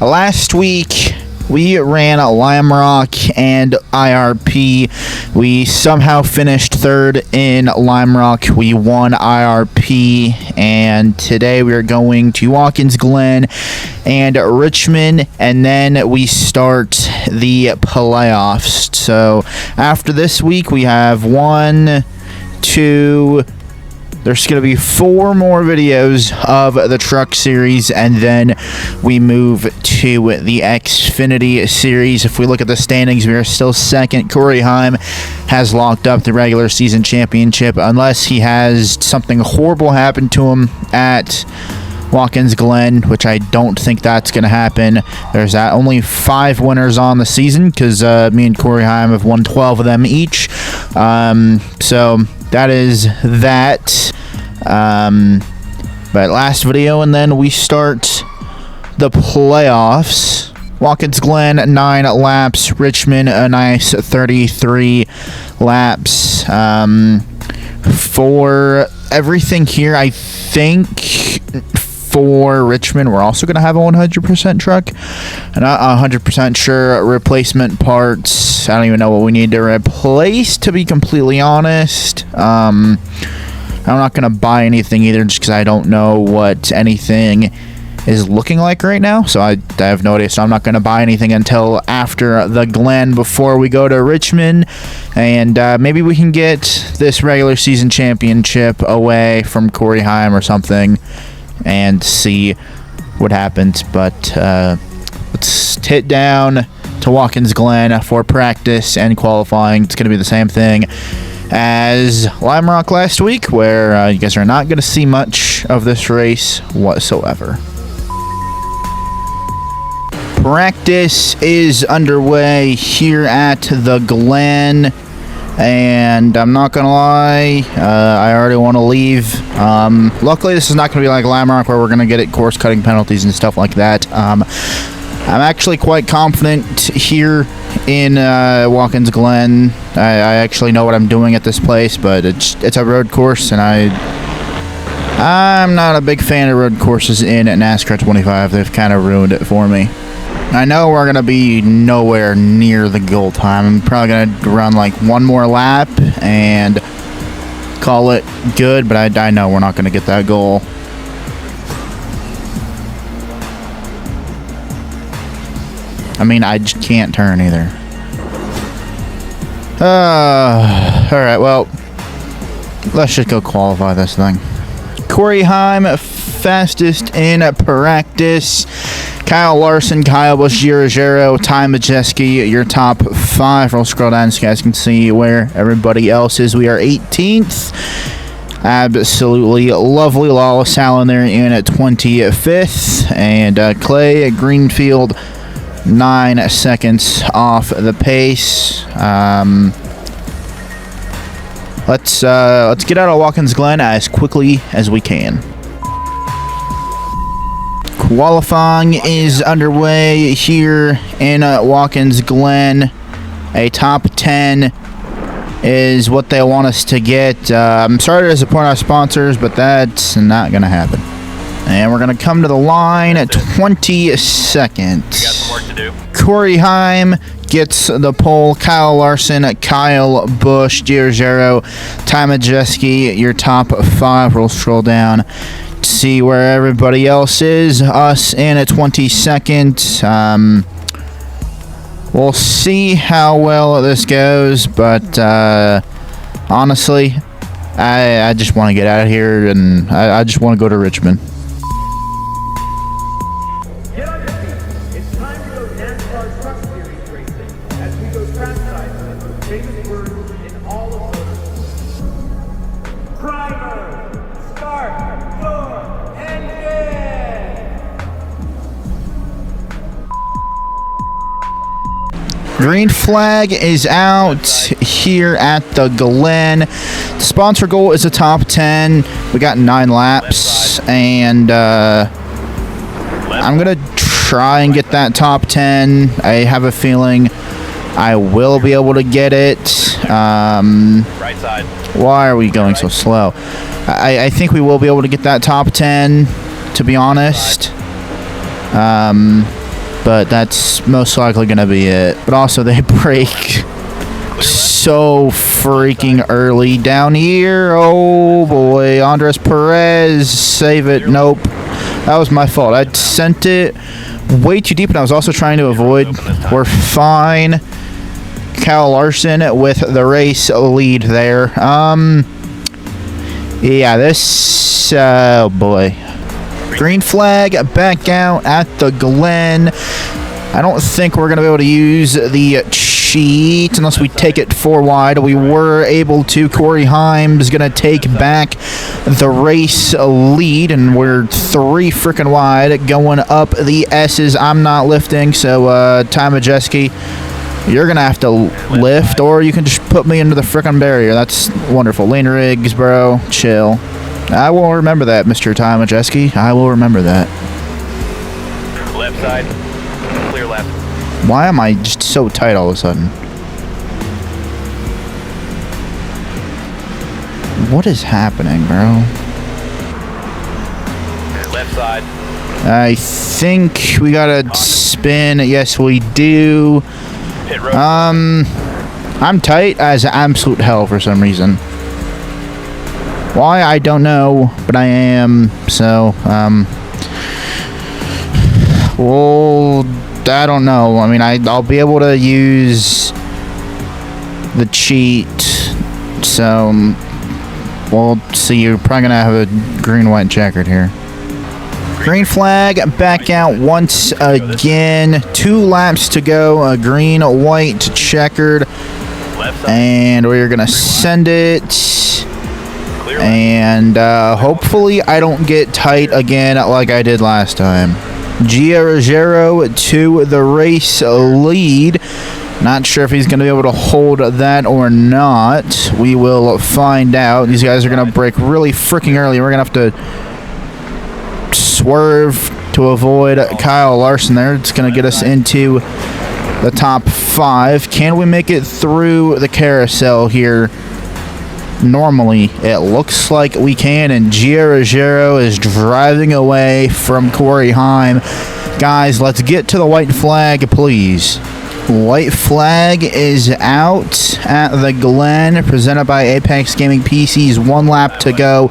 Last week, we ran Lime Rock and IRP. We somehow finished third in Lime Rock. We won IRP, and today we are going to Watkins Glen and Richmond, and then we start the playoffs. So after this week, we have there's going to be 4 more videos of the Truck Series, and then we move to the Xfinity Series. If we look at the standings, we are still second. Corey Heim has locked up the regular season championship unless he has something horrible happen to him at Watkins Glen, which I don't think that's going to happen. There's only 5 winners on the season because me and Corey Heim have won 12 of them each. So that is that. But last video, and then we start the playoffs. Watkins Glen 9 laps, Richmond a nice 33 laps. For everything here, I think for Richmond, we're also going to have a 100% truck. I'm not 100% sure replacement parts. I don't even know what we need to replace, to be completely honest. I'm not going to buy anything either just because I don't know what anything is looking like right now. So I have no idea. So I'm not going to buy anything until after the Glen before we go to Richmond. And maybe we can get this regular season championship away from Corey Heim or something and see what happens. But let's hit down to Watkins Glen for practice and qualifying. It's going to be the same thing as Lime Rock last week, where you guys are not going to see much of this race whatsoever. Practice is underway here at the Glen, and I'm not going to lie, I already want to leave. Luckily, this is not going to be like Lime Rock, where we're going to get it course-cutting penalties and stuff like that. I'm actually quite confident here in Watkins Glen. I actually know what I'm doing at this place, but it's a road course, and I'm not a big fan of road courses in NASCAR 25. They've kind of ruined it for me. I know we're going to be nowhere near the goal time. I'm probably going to run like one more lap and call it good, but I know we're not going to get that goal. I mean, I just can't turn either. Alright, well, let's just go qualify this thing. Corey Heim, fastest in practice. Kyle Larson, Kyle Busch, Ty Majeski, your top 5. We'll scroll down so you guys can see where everybody else is. We are 18th. Absolutely lovely. Lawless Allen there in at 25th. And Clay Greenfield, 9 seconds off the pace. Let's get out of Watkins Glen as quickly as we can. Qualifying is underway here in Watkins Glen. A top 10 is what they want us to get. I'm sorry to disappoint our sponsors, but that's not going to happen. And we're going to come to the line at 22nd. We got some work to do. Corey Heim gets the pole. Kyle Larson, Kyle Busch, Ty Majeski, your top 5. We'll scroll down, see where everybody else is. Us in at 22nd. We'll see how well this goes, but honestly, I just want to get out of here, and I just want to go to Richmond. It's time to go NASCAR Truck Series racing as we go trackside for the most famous word in all of motorsports. Primer, start your engine! Green flag is out here at the Glen. The sponsor goal is a top 10. We got 9 laps, and I'm going to try and get that top 10. I have a feeling I will be able to get it. Right side. Why are we going so slow? I think we will be able to get that top 10, to be honest. but that's most likely going to be it. But also, they break so freaking early down here. Oh boy, Andres Perez, save it. Nope, that was my fault. I sent it way too deep, and I was also trying to avoid. We're fine. Kyle Larson with the race lead there. Yeah, this, oh boy. Green flag back out at the Glen. I don't think we're going to be able to use the cheat unless we take it 4 wide. We were able to. Corey Himes going to take back the race lead, and we're 3 freaking wide going up the S's. I'm not lifting, so Ty Majeski, you're going to have to lift, or you can just put me into the freaking barrier. That's wonderful. Lane Riggs, bro, chill. I will remember that, Mr. Ty Majeski. I will remember that. Left side. Clear left. Why am I just so tight all of a sudden? What is happening, bro? Left side. I think we gotta spin. Yes, we do. Pit road. I'm tight as absolute hell for some reason. Why, I don't know, but I am. So, well, I don't know. I mean, I'll be able to use the cheat. So, we'll see. You're probably gonna have a green-white checkered here. Green flag back out once again. 2 laps to go. A green, white, checkered. And we're going to send it. And hopefully I don't get tight again like I did last time. Gia Ruggiero to the race lead. Not sure if he's going to be able to hold that or not. We will find out. These guys are going to break really freaking early. We're going to have to swerve to avoid Kyle Larson there. It's going to get us into the top 5. Can we make it through the carousel here? Normally, it looks like we can, and Gia Ruggiero is driving away from Corey Heim. Guys, let's get to the white flag, please. White flag is out at the Glen, presented by Apex Gaming PCs. 1 lap to go.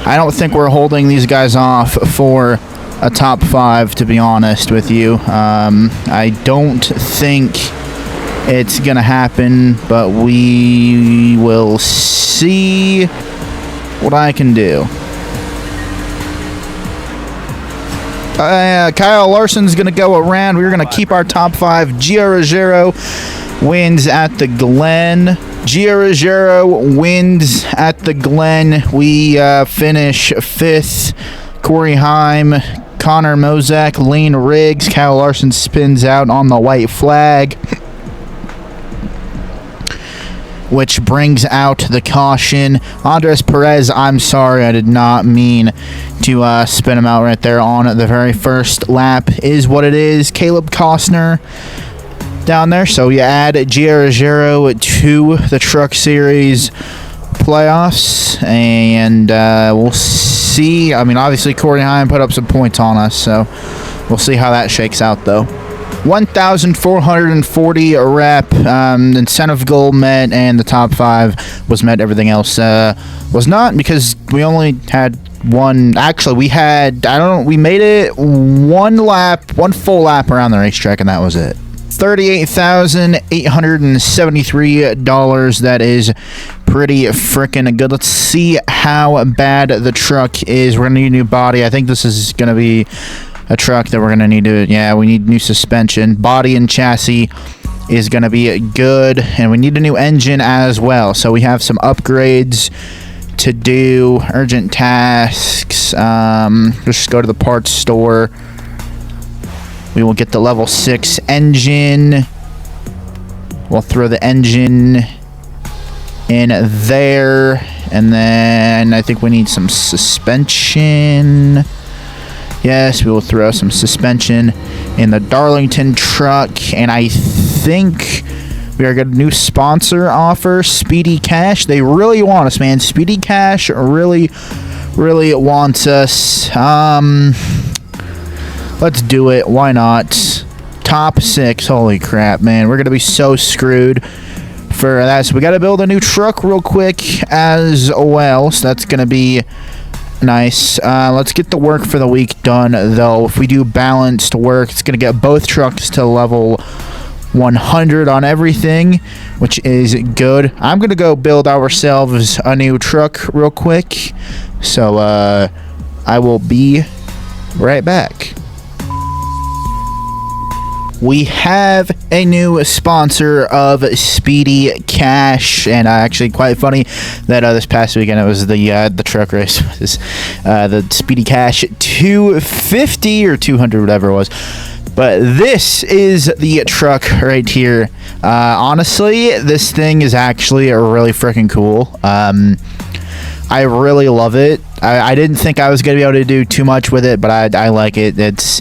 I don't think we're holding these guys off for a top 5, to be honest with you. I don't think it's going to happen, but we will see what I can do. Kyle Larson's going to go around. We're going to keep our top 5. Gia Ruggiero wins at the Glen. Gia Ruggiero wins at the Glen. We finish 5th. Corey Heim, Connor Mozak, Lane Riggs. Kyle Larson spins out on the white flag, which brings out the caution. Andres Perez, I'm sorry, I did not mean to spin him out right there on the very first lap. Is what it is. Caleb Costner down there. So you add Gia Ruggiero to the Truck Series playoffs, and we'll see. I mean, obviously Corey Heim put up some points on us, so we'll see how that shakes out, though. 1,440 rep. Incentive goal met, and the top 5 was met. Everything else was not, because we only had one. Actually, we had, I don't know, we made it 1 lap, 1 full lap around the racetrack, and that was it. $38,873. That is pretty freaking good. Let's see how bad the truck is. We're going to need a new body. I think this is going to be a truck that we're going to need to, yeah, we need new suspension. Body and chassis is going to be good, and we need a new engine as well. So we have some upgrades to do, urgent tasks. Just go to the parts store. We will get the level 6 engine. We'll throw the engine in there, and then I think we need some suspension. Yes, we will throw some suspension in the Darlington truck, and I think we are getting a new sponsor offer, Speedy Cash. They really want us, man. Speedy Cash really wants us. Let's do it. Why not? top 6. Holy crap, man. We're going to be so screwed for that. So we got to build a new truck real quick as well. So that's going to be nice. Let's get the work for the week done, though. If we do balanced work, it's going to get both trucks to level 100 on everything, which is good. I'm going to go build ourselves a new truck real quick. So I will be right back. We have a new sponsor of Speedy Cash, and actually quite funny that this past weekend it was the truck race, was the Speedy Cash 250 or 200, whatever it was. But this is the truck right here. Honestly, this thing is actually really freaking cool. I really love it. I didn't think I was going to be able to do too much with it, but I like it. It's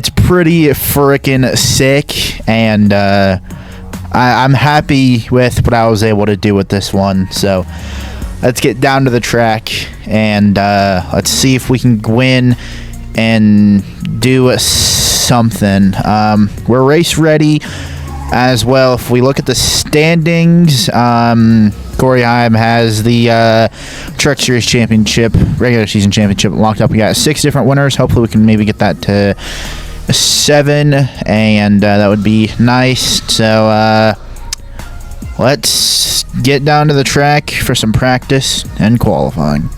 pretty freaking sick, and I'm happy with what I was able to do with this one. So let's get down to the track, and let's see if we can win and do something. We're race ready as well. If we look at the standings, Corey Heim has the Truck Series Championship, regular season championship locked up. We got 6 different winners. Hopefully we can maybe get that to 7, and that would be nice. So let's get down to the track for some practice and qualifying.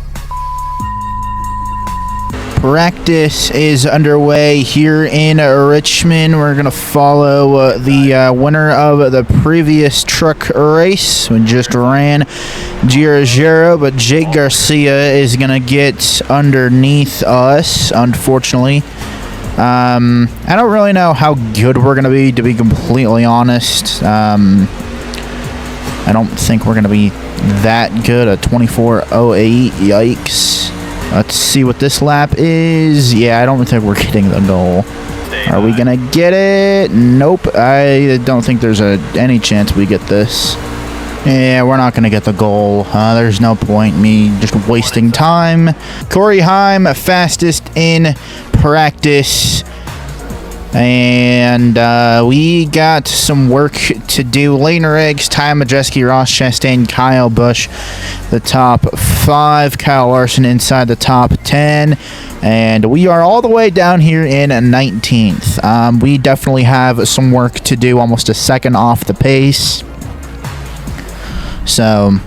Practice is underway here in Richmond. We're going to follow the winner of the previous truck race. We just ran Giro, but Jake Garcia is going to get underneath us, unfortunately. I don't really know how good we're going to be completely honest. I don't think we're going to be that good. A 24:08, yikes. Let's see what this lap is. Yeah, I don't think we're getting the goal. Are we going to get it? Nope. I don't think there's any chance we get this. Yeah, we're not going to get the goal. There's no point in me just wasting time. Corey Heim, fastest in practice. And we got some work to do. Lane Riggs, Ty Majeski, Ross Chastain, Kyle Busch, the top 5. Kyle Larson inside the top 10. And we are all the way down here in 19th. We definitely have some work to do, almost a second off the pace. So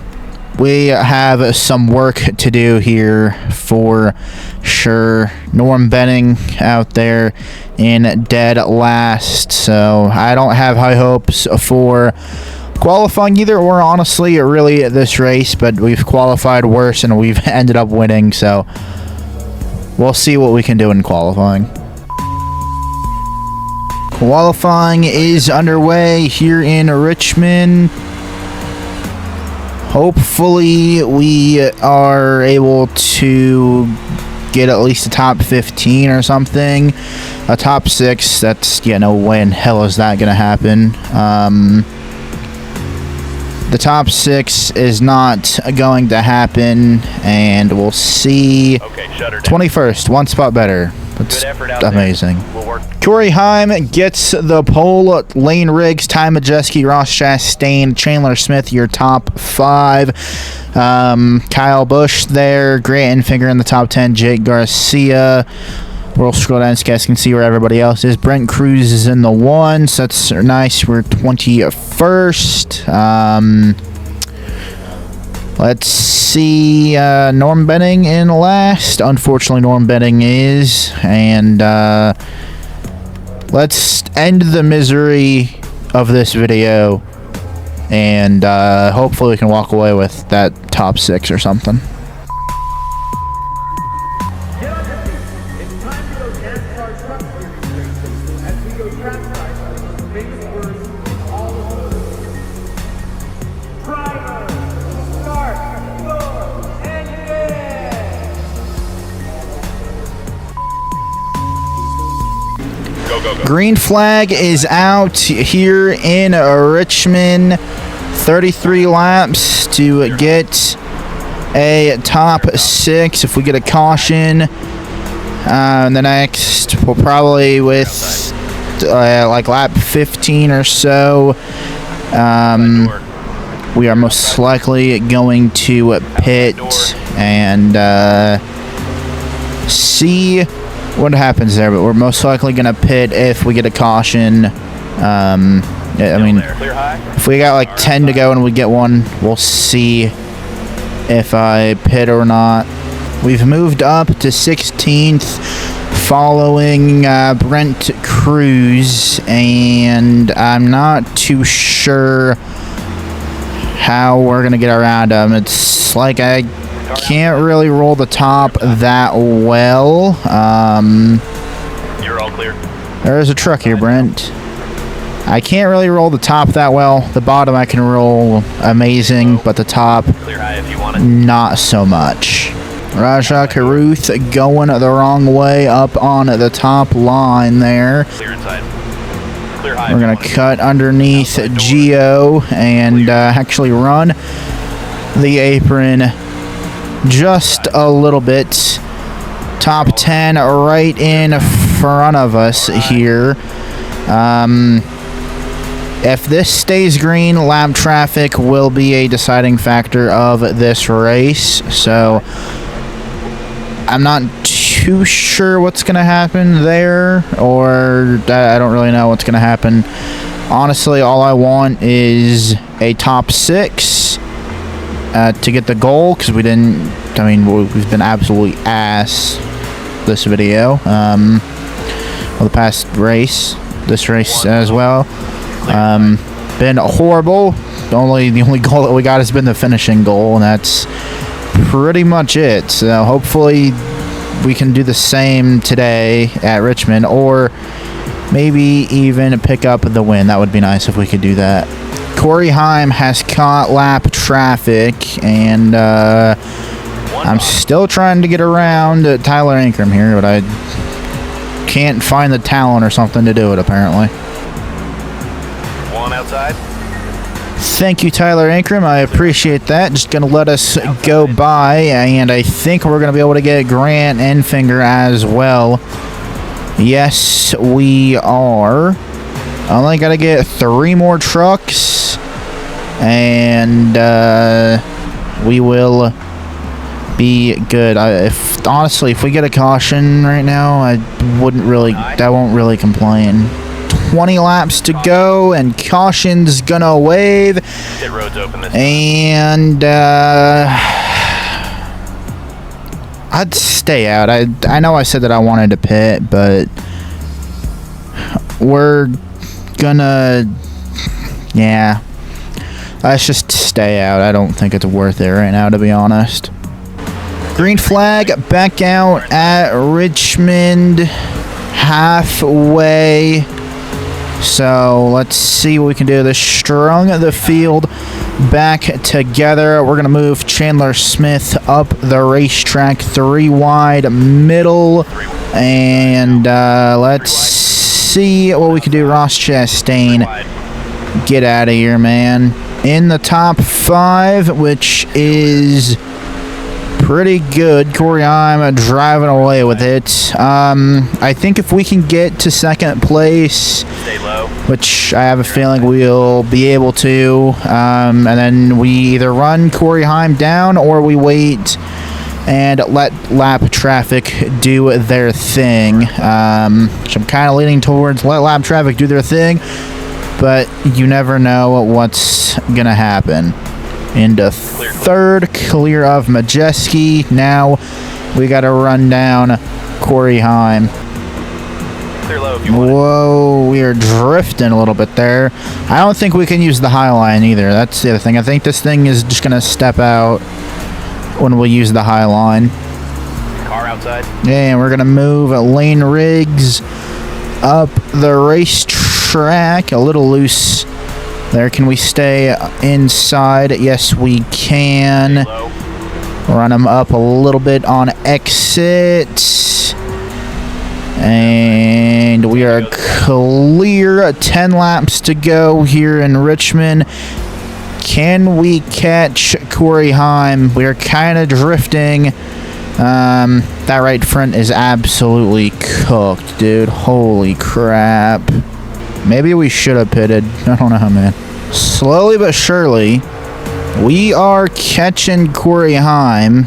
we have some work to do here for sure. Norm Benning out there in dead last, so I don't have high hopes for qualifying either, or honestly really this race, but we've qualified worse and we've ended up winning, so we'll see what we can do in qualifying. Qualifying is underway here in Richmond. Hopefully we are able to get at least a top 15 or something. A top 6, that's, yeah, no way in hell is that going to happen. The top 6 is not going to happen, and we'll see. Okay, shut her down. 21st, one spot better. That's Good effort out amazing. there. We'll work. Corey Heim gets the pole. Lane Riggs, Ty Majeski, Ross Chastain, Chandler Smith, your top 5. Kyle Busch there. Grant Enfinger in the top 10. Jake Garcia. We'll scroll down so you guys can see where everybody else is. Brent Cruz is in the 1, so that's nice. We're 21st. Let's see. Norm Benning in last. Unfortunately, Norm Benning is. And let's end the misery of this video. And hopefully we can walk away with that top 6 or something. Get on your feet. It's time to go NASCAR Truck Series racing as we go trackside for the famous words in all of motorsports. Driver, start your engine! Go, go, go. Green flag is out here in Richmond. 33 laps to get a top 6. If we get a caution, the next, we'll probably with like lap 15 or so, we are most likely going to pit and see what happens there. But we're most likely going to pit if we get a caution. I mean, if we got like 10 to go and we get one, we'll see if I pit or not. We've moved up to 16th following Brent Cruz, and I'm not too sure how we're going to get around him. It's like I can't really roll the top that well. You're all clear. There's a truck here, Brent. I can't really roll the top that well. The bottom I can roll amazing, but the top, Clear high if you want it. not so much. Raja Karuth going the wrong way up on the top line there. Clear inside. Clear high. We're going to cut underneath Geo and actually run the apron just a little bit. Top 10 right in front of us here. If this stays green, lap traffic will be a deciding factor of this race. So I'm not too sure what's going to happen there, or I don't really know what's going to happen. Honestly, all I want is a top 6 to get the goal, because we didn't, I mean, we've been absolutely ass this video. Well, the past race, this race as well. Been horrible. The only goal that we got has been the finishing goal, and that's pretty much it. So hopefully we can do the same today at Richmond, or maybe even pick up the win. That would be nice if we could do that. Corey Heim has caught lap traffic, and I'm still trying to get around Tyler Ankrum here, but I can't find the talent or something to do it, apparently. One outside. Thank you, Tyler Ankrum. I appreciate that. Just going to let us go by, and I think we're going to be able to get Grant Enfinger as well. Yes, we are. Only got to get 3 more trucks, and we will be good. Honestly, if we get a caution right now, I won't really complain. 20 laps to go, and caution's gonna wave, Pit road's open this and I'd stay out. I know I said that I wanted to pit, but we're gonna, yeah, let's just stay out. I don't think it's worth it right now, to be honest. Green flag back out at Richmond, halfway. So let's see what we can do. They strung the field back together. We're going to move Chandler Smith up the racetrack, 3 wide middle. And let's see what we can do. Ross Chastain, get out of here, man. In the top 5, which is pretty good. Corey Heim driving away with it. I think if we can get to 2nd place, Stay low. which I have a feeling we'll be able to, and then we either run Corey Heim down, or we wait and let lap traffic do their thing, which I'm kind of leaning towards let lap traffic do their thing, but you never know what's gonna happen. Into 3rd, clear of Majeski. Now we got to run down Corey Heim. Clear low if you want it. Whoa, we are drifting a little bit there. I don't think we can use the high line either. That's the other thing. I think this thing is just going to step out when we use the high line. Car outside. And we're going to move Lane Riggs up the racetrack. A little loose there. Can we stay inside? Yes, we can. Low. Run him up a little bit on exit. And we are clear. 10 laps to go here in Richmond. Can we catch Corey Heim? We're kind of drifting. That right front is absolutely cooked, dude. Holy crap. Maybe we should have pitted. I don't know, man. Slowly but surely, we are catching Corey Heim.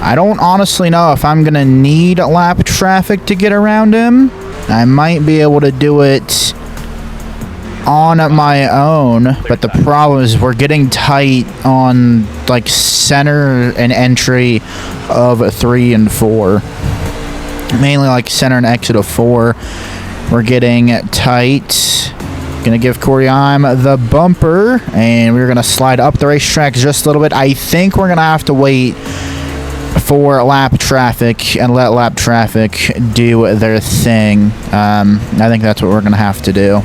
I don't honestly know if I'm going to need lap traffic to get around him. I might be able to do it on my own, but the problem is we're getting tight on like center and entry of 3 and 4. Mainly like center and exit of 4. We're getting tight. Gonna give Corey Heim the bumper, and we're gonna slide up the racetrack just a little bit. I think we're gonna have to wait for lap traffic and let lap traffic do their thing. I think that's what we're gonna have to do.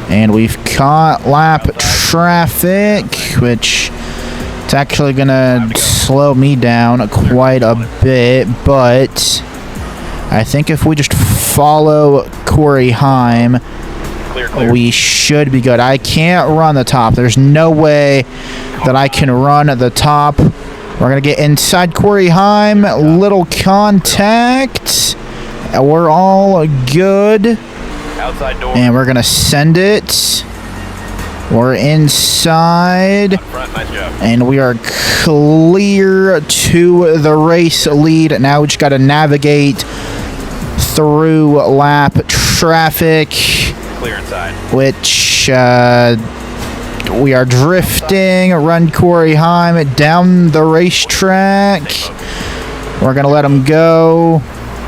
And we've caught lap traffic, which it's actually gonna slow me down quite a bit, but I think if we just follow Corey Heim, Clear. we should be good. I can't run the top. There's no way that I can run the top. We're going to get inside Corey Heim. Little contact. We're all good. Outside door. And we're going to send it. We're inside. Front, nice job. And we are clear to the race lead. Now we just got to navigate through lap traffic, Clear inside. which we are drifting. Run Corey Heim down the racetrack. We're going to let him go.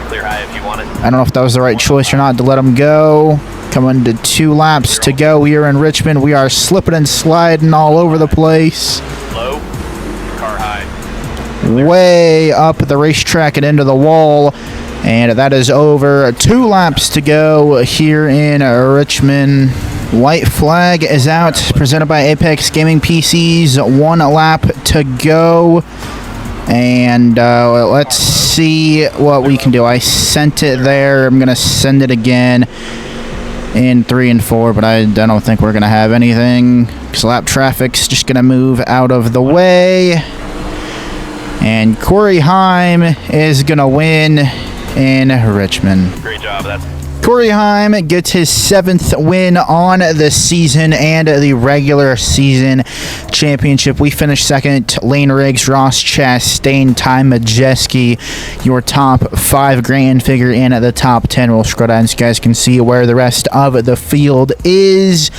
Clear high if you want it. I don't know if that was the right choice or not to let him go. Coming to 2 laps to go here in Richmond. We are slipping and sliding all over the place. Low. Car high. Way up the racetrack and into the wall. And that is over. 2 laps to go here in Richmond. White flag is out, presented by Apex Gaming PCs. 1 lap to go. And let's see what we can do. I sent it there. I'm going to send it again in 3 and 4, but I don't think we're going to have anything, because lap traffic's just going to move out of the way. And Corey Heim is going to win in Richmond. Great job. That's Corey Heim gets his 7th win on the season and the regular season championship. We finished 2nd. Lane Riggs, Ross Chastain, Ty Majeski, your top 5 grand figure in the top 10. We'll scroll down so you guys can see where the rest of the field is.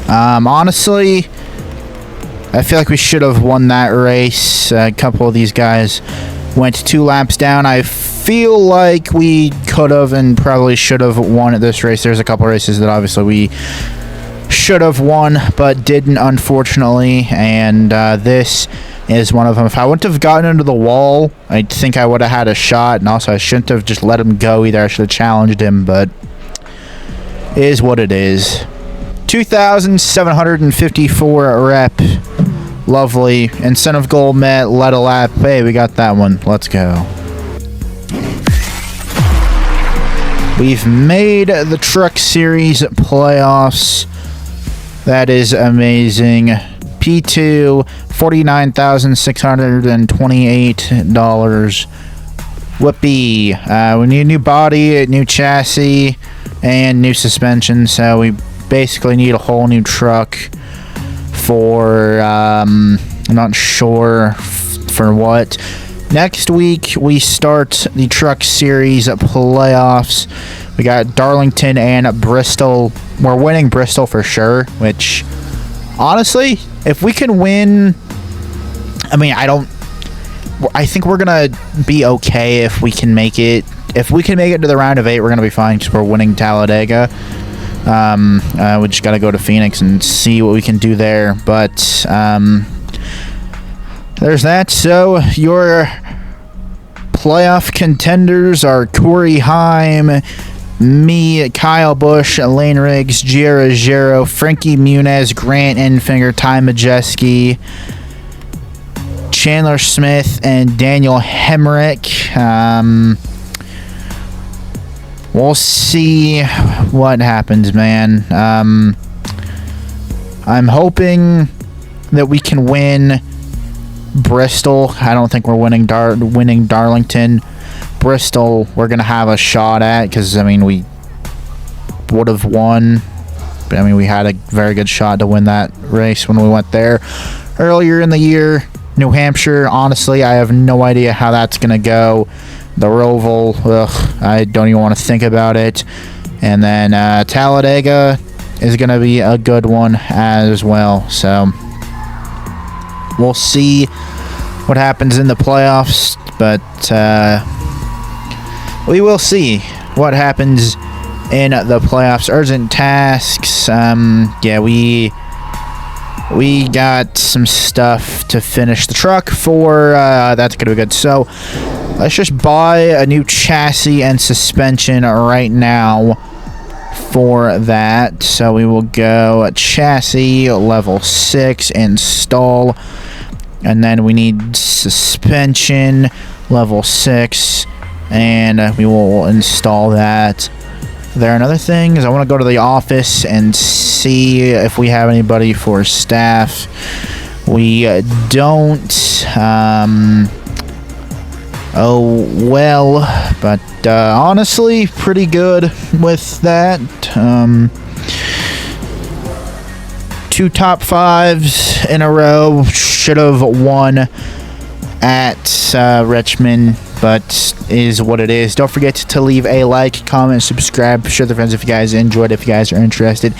Honestly, I feel like we should have won that race. A couple of these guys went 2 laps down. I feel like we could have and probably should have won at this race. There's a couple races that obviously we should have won but didn't, unfortunately, and this is one of them. If I wouldn't have gotten into the wall, I think I would have had a shot, and also I shouldn't have just let him go either. I should have challenged him, but it is what it is. 2,754 rep. Lovely. Incentive goal met. Let a lap. Hey, we got that one. Let's go. We've made the Truck Series playoffs. That is amazing. P2, $49,628. Whoopee. We need a new body, a new chassis, and new suspension, so we basically need a whole new truck for, I'm not sure for what. Next week, we start the Truck Series playoffs. We got Darlington and Bristol. We're winning Bristol for sure, which, honestly, if we can win, I mean, I think we're going to be okay if we can make it. If we can make it to the round of 8, we're going to be fine because we're winning Talladega. We just got to go to Phoenix and see what we can do there. But there's that. So your playoff contenders are Corey Heim, me, Kyle Busch, Lane Riggs, Giera Gero, Frankie Muniz, Grant Enfinger, Ty Majeski, Chandler Smith, and Daniel Hemrick. We'll see what happens, man. I'm hoping that we can win Bristol. I don't think we're winning Darlington, Bristol we're going to have a shot at, because, I mean, we would have won. But, I mean, we had a very good shot to win that race when we went there earlier in the year. New Hampshire, honestly, I have no idea how that's going to go. The Roval, ugh, I don't even want to think about it. And then Talladega is going to be a good one as well. So we'll see what happens in the playoffs, but we will see what happens in the playoffs. Urgent tasks. Yeah, we got some stuff to finish the truck for. That's gonna be good. So let's just buy a new chassis and suspension right now for that. So we will go chassis level 6, install, and then we need suspension level 6, and we will install that there. Another thing is I want to go to the office and see if we have anybody for staff. We don't. Oh well, but honestly, pretty good with that. 2 top 5s in a row. Should have won at Richmond, but is what it is. Don't forget to leave a like, comment, subscribe, share with your friends if you guys enjoyed. If you guys are interested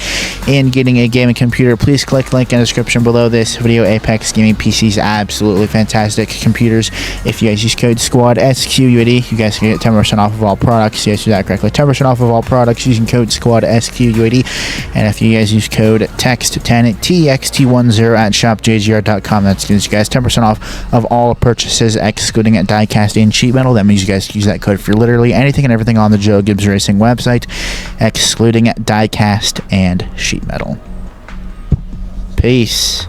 in getting a gaming computer, please click link in the description below this video. Apex Gaming PCs, absolutely fantastic computers. If you guys use code SQUAD SQUAD, you guys can get 10% off of all products. Yes, do that correctly. 10% off of all products using code SQUAD SQUAD. And if you guys use code TEXT10 TXT10 at shopjgr.com, that's going to you guys 10% off of all purchases, excluding at diecast and sheet metal. That means you guys can use that code for literally anything and everything on the Joe Gibbs Racing website, excluding diecast and sheet metal. Peace.